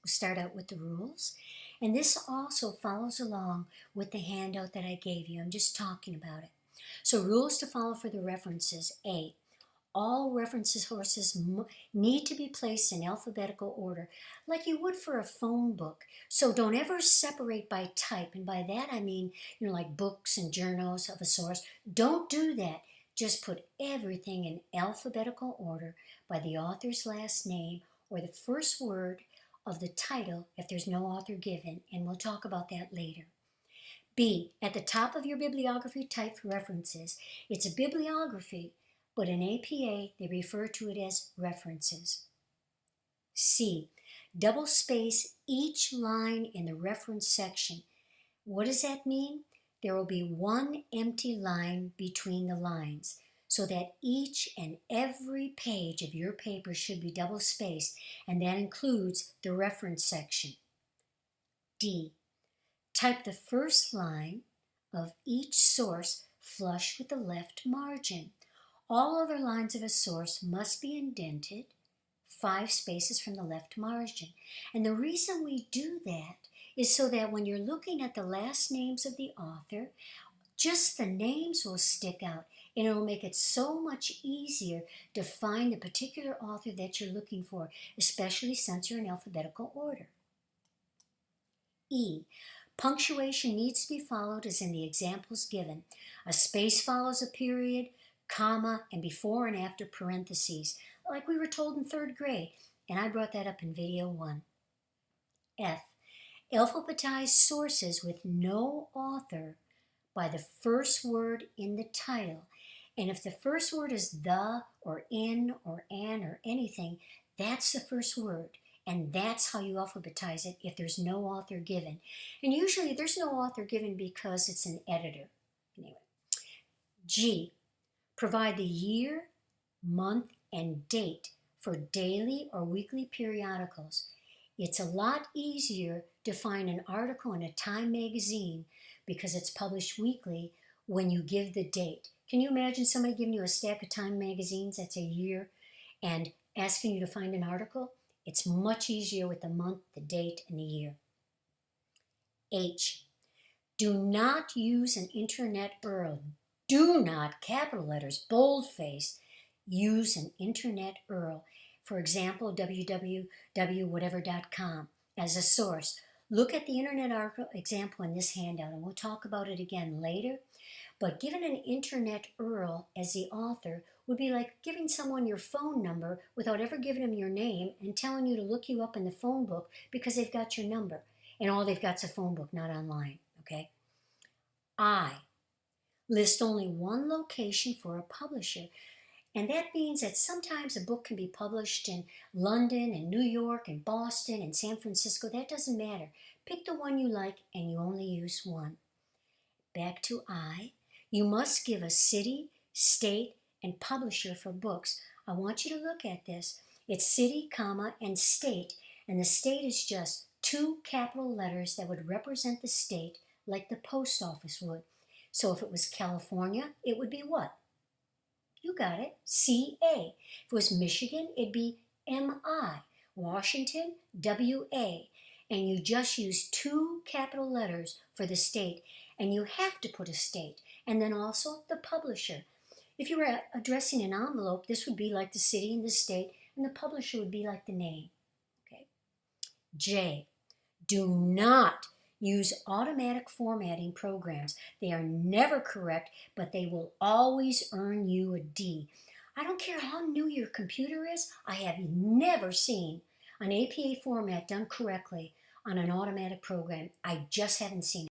We'll start out with the rules. And this also follows along with the handout that I gave you. I'm just talking about it. So rules to follow for the references. A, all reference sources need to be placed in alphabetical order, like you would for a phone book. So don't ever separate by type. And by that I mean, like books and journals of a source. Don't do that. Just put everything in alphabetical order by the author's last name or the first word of the title if there's no author given, and we'll talk about that later. B, at the top of your bibliography type for references. It's a bibliography, but in APA they refer to it as references. C, double space each line in the reference section. What does that mean? There will be one empty line between the lines, so that each and every page of your paper should be double spaced, and that includes the reference section. D, type the first line of each source flush with the left margin. All other lines of a source must be indented 5 spaces from the left margin. And the reason we do that is so that when you're looking at the last names of the author, just the names will stick out, and it'll make it so much easier to find the particular author that you're looking for, especially since you're in alphabetical order. E, punctuation needs to be followed as in the examples given. A space follows a period, comma, and before and after parentheses, like we were told in 3rd grade, and I brought that up in video 1. F, alphabetize sources with no author by the first word in the title. And if the first word is the or in or an or anything, that's the first word. And that's how you alphabetize it if there's no author given. And usually there's no author given because it's an editor. Anyway. G, provide the year, month, and date for daily or weekly periodicals. It's a lot easier to find an article in a Time magazine because it's published weekly when you give the date. Can you imagine somebody giving you a stack of Time magazines that's a year and asking you to find an article? It's much easier with the month, the date, and the year. H, do not use an internet URL. Do not, capital letters, boldface, use an internet URL. For example, www.whatever.com as a source. Look at the internet article example in this handout, and we'll talk about it again later. But given an internet URL as the author would be like giving someone your phone number without ever giving them your name and telling you to look you up in the phone book because they've got your number. And all they've got is a phone book, not online, okay? I, list only one location for a publisher. And that means that sometimes a book can be published in London and New York and Boston and San Francisco. That doesn't matter. Pick the one you like and you only use one. Back to I. You must give a city, state, and publisher for books. I want you to look at this. It's city, comma, and state. And the state is just 2 capital letters that would represent the state like the post office would. So if it was California, it would be what? You got it, CA. If it was Michigan, it'd be MI. Washington, WA. And you just use 2 capital letters for the state. And you have to put a state. And then also the publisher. If you were addressing an envelope, this would be like the city and the state, and the publisher would be like the name. Okay. J, do not use automatic formatting programs. They are never correct, but they will always earn you a D. I don't care how new your computer is, I have never seen an APA format done correctly on an automatic program. I just haven't seen it.